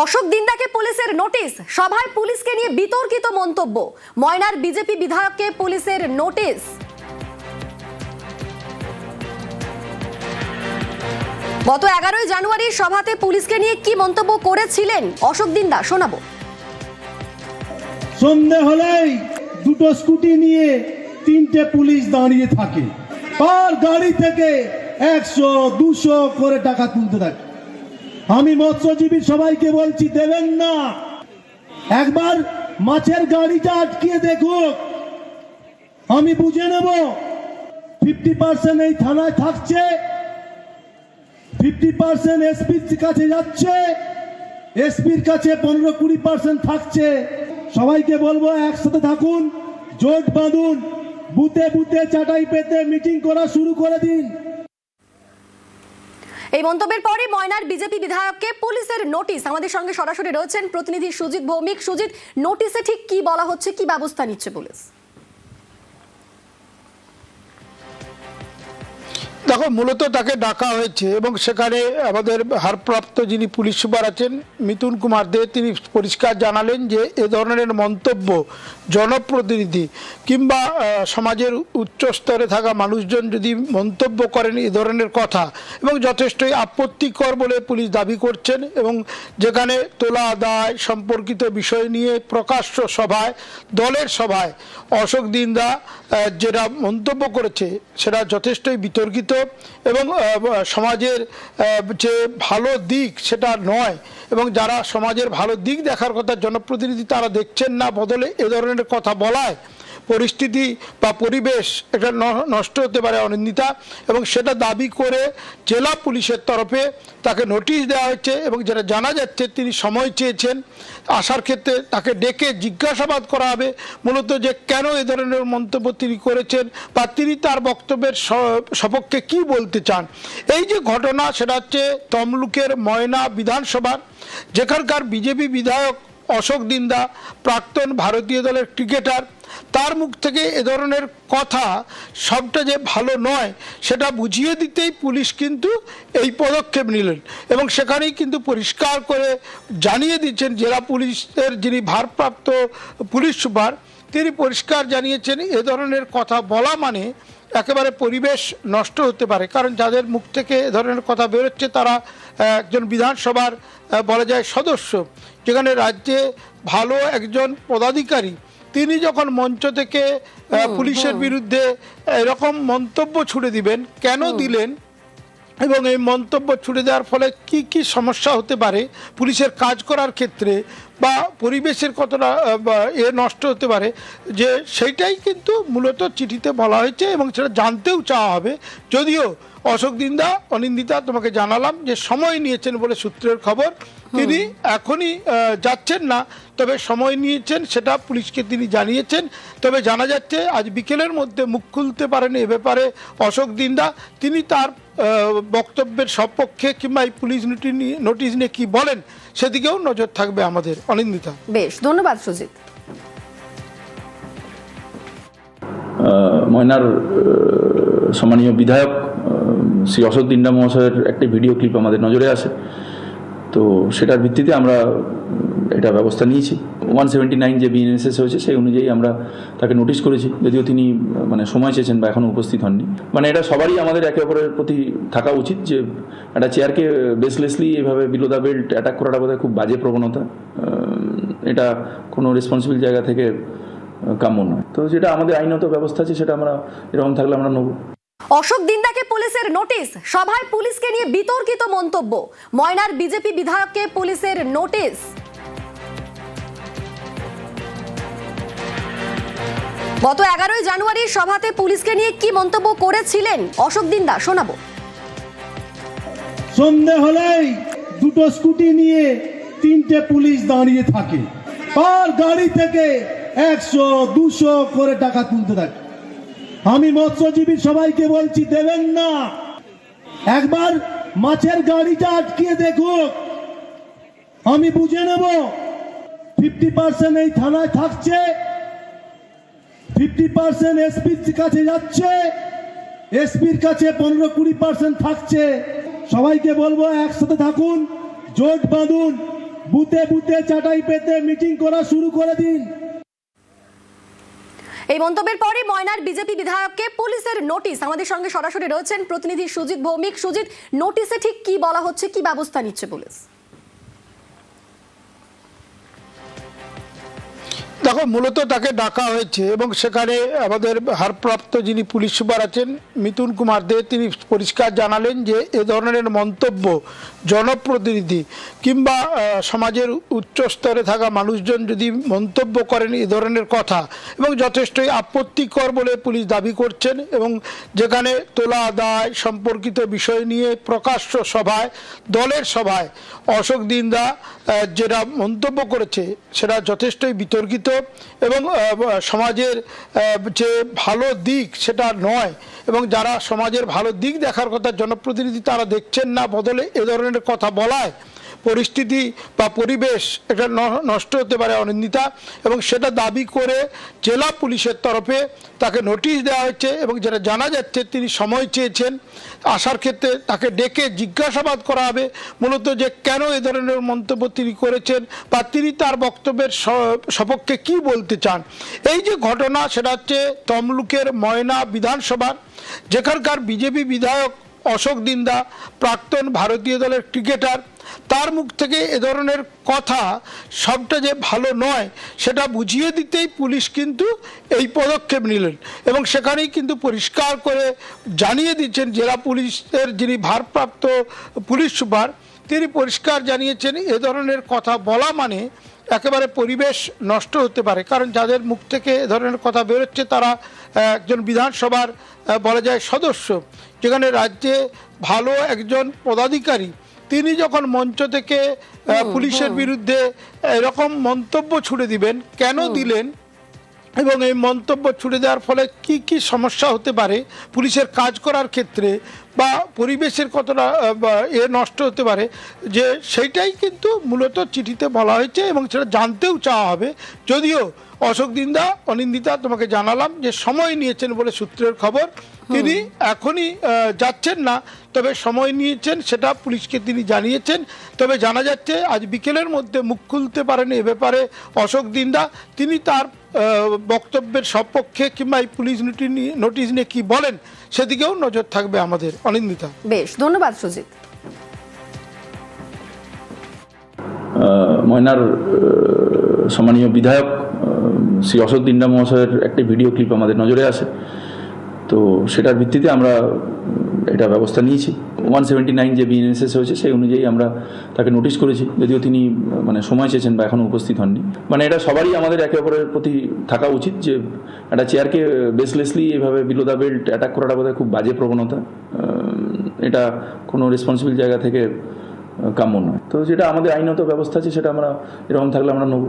অশোক দিন্দাকে পুলিশের নোটিশ, সভায় পুলিশকে নিয়ে বিতর্কিত মন্তব্য। ময়নার বিজেপি বিধায়ককে পুলিশের নোটিশ। গত 11 জানুয়ারি সভাতে পুলিশকে নিয়ে কি মন্তব্য করেছিলেন অশোক দিন্দা, শোনাবো। সন্ধ্যে হলেই দুটো স্কুটি নিয়ে 3টে পুলিশ দাঁড়িয়ে থাকে, আর গাড়ি থেকে 100-200 করে টাকা তুলতে থাকে। আমি মৎস্যজীবী সবাইকে বলছি, দেবেন না। একবার মাছের গাড়িটা আটকিয়ে দেখুক, আমি বুঝে নেব। 50% এই থানায় থাকছে, 50% এসপির কাছে যাচ্ছে, এসপির কাছে 15-20% থাকছে। সবাইকে বলবো, একসাথে থাকুন, জোট বাঁধুন, বুথে বুথে চাটাই পেতে মিটিং করা শুরু করে দিন। এই মন্তব্যের পরে ময়নার বিজেপি বিধায়ককে পুলিশের নোটিশ। আমাদের সঙ্গে সরাসরি রয়েছেন প্রতিনিধি সুজিত ভৌমিক। সুজিত, নোটিশে ঠিক কি বলা হচ্ছে, কি ব্যবস্থা নিচ্ছে পুলিশ? দেখো, মূলত তাকে ডাকা হয়েছে এবং সেখানে আমাদের ভারপ্রাপ্ত যিনি পুলিশ সুপার আছেন মিথুন কুমার দে, তিনি পরিষ্কার জানালেন যে এ ধরনের মন্তব্য জনপ্রতিনিধি কিংবা সমাজের উচ্চ স্তরে থাকা মানুষজন যদি মন্তব্য করেন এ ধরনের কথা, এবং যথেষ্টই আপত্তিকর বলে পুলিশ দাবি করছেন। এবং যেখানে তোলা আদায় সম্পর্কিত বিষয় নিয়ে প্রকাশ্য সভায়, দলের সভায় অশোক দিন্দা যেটা মন্তব্য করেছে সেটা যথেষ্টই বিতর্কিত এবং সমাজের যে ভালো দিক সেটা নয়, এবং যারা সমাজের ভালো দিক দেখার কথা জনপ্রতিনিধি তারা দেখছেন না, বদলে এ ধরনের কথা বলায় পরিস্থিতি বা পরিবেশ এটা নষ্ট হতে পারে অনিন্দিতা। এবং সেটা দাবি করে জেলা পুলিশের তরফে তাকে নোটিশ দেওয়া হয়েছে, এবং যেটা জানা যাচ্ছে তিনি সময় চেয়েছেন আসার ক্ষেত্রে। তাকে ডেকে জিজ্ঞাসাবাদ করা হবে মূলত যে কেন এ ধরনের মন্তব্য তিনি করেছেন বা তিনি তার বক্তব্যের সপক্ষে কি বলতে চান। এই যে ঘটনা সেটা হচ্ছে তমলুকের ময়না বিধানসভার, যেখানকার বিজেপি বিধায়ক অশোক দিন্দা প্রাক্তন ভারতীয় দলের ক্রিকেটার, তার মুখ থেকে এ ধরনের কথা সবটা যে ভালো নয় সেটা বুঝিয়ে দিতেই পুলিশ কিন্তু এই পদক্ষেপ নিলেন। এবং সেখানেই কিন্তু পরিষ্কার করে জানিয়ে দিচ্ছেন জেলা পুলিশের যিনি ভারপ্রাপ্ত পুলিশ সুপার, তিনি পরিষ্কার জানিয়েছেন এ ধরনের কথা বলা মানে একেবারে পরিবেশ নষ্ট হতে পারে। কারণ যাদের মুখ থেকে এ ধরনের কথা বেরোচ্ছে তারা একজন বিধানসভার বলা যায় সদস্য, যেখানে রাজ্যে ভালো একজন পদাধিকারী, তিনি যখন মঞ্চ থেকে পুলিশের বিরুদ্ধে এরকম মন্তব্য ছুড়ে দিবেন, কেন দিলেন এবং এই মন্তব্য ছুড়ে দেওয়ার ফলে কি কি সমস্যা হতে পারে পুলিশের কাজ করার ক্ষেত্রে বা পরিবেশের কতটা নষ্ট হতে পারে, যে সেইটাই কিন্তু মূলত চিঠিতে বলা হয়েছে এবং সেটা জানতেও চাওয়া হবে। যদিও অশোক দিন্দা, অনিন্দিতা তোমাকে জানালাম যে সময় নিয়েছেন বলে সূত্রের খবর, তিনি এখনই যাচ্ছেন না, তবে সময় নিয়েছেন সেটা পুলিশকে তিনি জানিয়েছেন। তবে জানা যাচ্ছে আজ বিকেলের মধ্যে মুখ খুলতে পারেন এ ব্যাপারে অশোক দিন্দা। তিনি তার বক্তব্যের সপক্ষে কিংবা এই পুলিশ নোটিশ নিয়ে কি বলেন সেদিকেও নজর থাকবে আমাদের। অনিন্দিতা, বেশ, ধন্যবাদ সুজিত। ময়নার সম্মানীয় বিধায়ক শ্রী অশোক দিন্দা মহাশয়ের একটি ভিডিও ক্লিপ আমাদের নজরে আসে, তো সেটার ভিত্তিতে আমরা এটা ব্যবস্থা নিয়েছি। 179 যে বিএনএসএস হয়েছে সেই অনুযায়ী আমরা তাকে নোটিশ করেছি, যদিও তিনি সময় চেয়েছেন বা এখনও উপস্থিত হননি। এটা সবারই আমাদের একে অপরের প্রতি থাকা উচিত যে একটা চেয়ারকে বেসলেসলি এভাবে বিলো দ্য বেল্ট অ্যাটাক করাটা বোধহয় খুব বাজে প্রবণতা, এটা কোনো রেসপন্সিবল জায়গা থেকে কাম্য নয়। তো যেটা আমাদের আইনত ব্যবস্থা আছে সেটা আমরা এরকম থাকলে আমরা নেব। অশোক দিন্দাকে পুলিশের নোটিশ, সভায় পুলিশকে নিয়ে বিতর্কিত মন্তব্য। ময়নার বিজেপি বিধায়ককে পুলিশের নোটিশ। গত 11 জানুয়ারি সভাতে পুলিশকে নিয়ে কি মন্তব্য করেছিলেন অশোক দিন্দা, শোনাবো। সন্ধ্যে হলেই দুটো স্কুটি নিয়ে 3টে পুলিশ দাঁড়িয়ে থাকে, আর গাড়ি থেকে 100-200 করে টাকা তুলতে থাকে। আমি মৎস্যজীবী সবাইকে বলছি, দেবেন না। একবার মাছের গাড়িটা আটকিয়ে দেখুক, আমি বুঝে নেব। 50% এই থানায় থাকছে, 50% এসপির কাছে যাচ্ছে, এসপির কাছে 15-20% থাকছে। সবাইকে বলবো, একসাথে থাকুন, জোট বাঁধুন, বুথে বুথে চাটাই পেতে মিটিং করা শুরু করে দিন। এই মন্তব্যের পরে ময়নার বিজেপি বিধায়ককে পুলিশের নোটিশ। আমাদের সঙ্গে সরাসরি রয়েছেন প্রতিনিধি সুজিত ভৌমিক। সুজিত, নোটিশে ঠিক কি বলা হচ্ছে, কি ব্যবস্থা নিচ্ছে পুলিশ? দেখো, মূলত তাকে ডাকা হয়েছে এবং সেখানে আমাদের ভারপ্রাপ্ত যিনি পুলিশ সুপার আছেন মিথুন কুমার দে, তিনি পরিষ্কার জানালেন যে এ ধরনের মন্তব্য জনপ্রতিনিধি কিংবা সমাজের উচ্চ স্তরে থাকা মানুষজন যদি মন্তব্য করেন এ ধরনের কথা, এবং যথেষ্টই আপত্তিকর বলে পুলিশ দাবি করছেন। এবং যেখানে তোলা আদায় সম্পর্কিত বিষয় নিয়ে প্রকাশ্য সভায়, দলের সভায় অশোক দিন্দা যেটা মন্তব্য করেছে সেটা যথেষ্টই বিতর্কিত এবং সমাজের যে ভালো দিক সেটা নয়, এবং যারা সমাজের ভালো দিক দেখার কথা জনপ্রতিনিধি তারা দেখছেন না, বদলে এ ধরনের কথা বলায় পরিস্থিতি বা পরিবেশ এটা নষ্ট হতে পারে অনিন্দিতা। এবং সেটা দাবি করে জেলা পুলিশের তরফে তাকে নোটিশ দেওয়া হয়েছে এবং যেটা জানা যাচ্ছে তিনি সময় চেয়েছেন আসার ক্ষেত্রে, তাকে ডেকে জিজ্ঞাসাবাদ করা হবে মূলত যে কেন এ ধরনের মন্তব্য তিনি করেছেন বা তিনি তার বক্তব্যের সপক্ষে কি বলতে চান। এই যে ঘটনা সেটা হচ্ছে তমলুকের ময়না বিধানসভার, যেখানকার বিজেপি বিধায়ক অশোক দিন্দা প্রাক্তন ভারতীয় দলের ক্রিকেটার, তার মুখ থেকে এ ধরনের কথা সবটা যে ভালো নয় সেটা বুঝিয়ে দিতেই পুলিশ কিন্তু এই পদক্ষেপ নিলেন। এবং সেখানেই কিন্তু পরিষ্কার করে জানিয়ে দিচ্ছেন জেলা পুলিশের যিনি ভারপ্রাপ্ত পুলিশ সুপার, তিনি পরিষ্কার জানিয়েছেন এ ধরনের কথা বলা মানে একেবারে পরিবেশ নষ্ট হতে পারে। কারণ যাদের মুখ থেকে এ ধরনের কথা বেরোচ্ছে তারা একজন বিধানসভার বলা যায় সদস্য, যেখানে রাজ্যে ভালো একজন পদাধিকারী, তিনি যখন মঞ্চ থেকে পুলিশের বিরুদ্ধে এরকম মন্তব্য ছুড়ে দিবেন, কেন দিলেন এবং এই মন্তব্য ছুড়ে দেওয়ার ফলে কি কি সমস্যা হতে পারে পুলিশের কাজ করার ক্ষেত্রে বা পরিবেশের কতটা নষ্ট হতে পারে, যে সেইটাই কিন্তু মূলত চিঠিতে বলা হয়েছে এবং সেটা জানতেও চাওয়া হবে। যদিও অশোক দিন্দা, অনিন্দিতা তোমাকে জানালাম যে সময় নিয়েছেন বলে সূত্রের খবর, তিনি এখনই যাচ্ছেন না, তবে সময় নিয়েছেন সেটা পুলিশকে তিনি জানিয়েছেন। তবে জানা যাচ্ছে আজ বিকেলের মধ্যে মুখ খুলতে পারেন এ ব্যাপারে অশোক দিন্দা, তিনি তার বক্তব্যের সপক্ষে কিংবা এই পুলিশ নোটিশ নিয়ে কি বলেন সেদিকেও নজর থাকবে আমাদের। অনিন্দিতা, বেশ, ধন্যবাদ সুজিত। ময়নার সম্মানীয় বিধায়ক শ্রী অশোক দিন্দা মহাশয়ের একটি ভিডিও ক্লিপ আমাদের নজরে আসে, তো সেটার ভিত্তিতে আমরা এটা ব্যবস্থা নিয়েছি। 179 যে বিএনএসএস হয়েছে সেই অনুযায়ী আমরা তাকে নোটিশ করেছি, যদিও তিনি সময় চেয়েছেন বা এখনও উপস্থিত হননি। এটা সবারই আমাদের একে অপরের প্রতি থাকা উচিত যে একটা চেয়ারকে বেসলেসলি এভাবে বিলো দ্য বেল্ট অ্যাটাক করাটা বোধহয় খুব বাজে প্রবণতা, এটা কোনো রেসপন্সিবল জায়গা থেকে কাম্য নয়। তো যেটা আমাদের আইনত ব্যবস্থা আছে সেটা আমরা এরকম থাকলে আমরা নেব।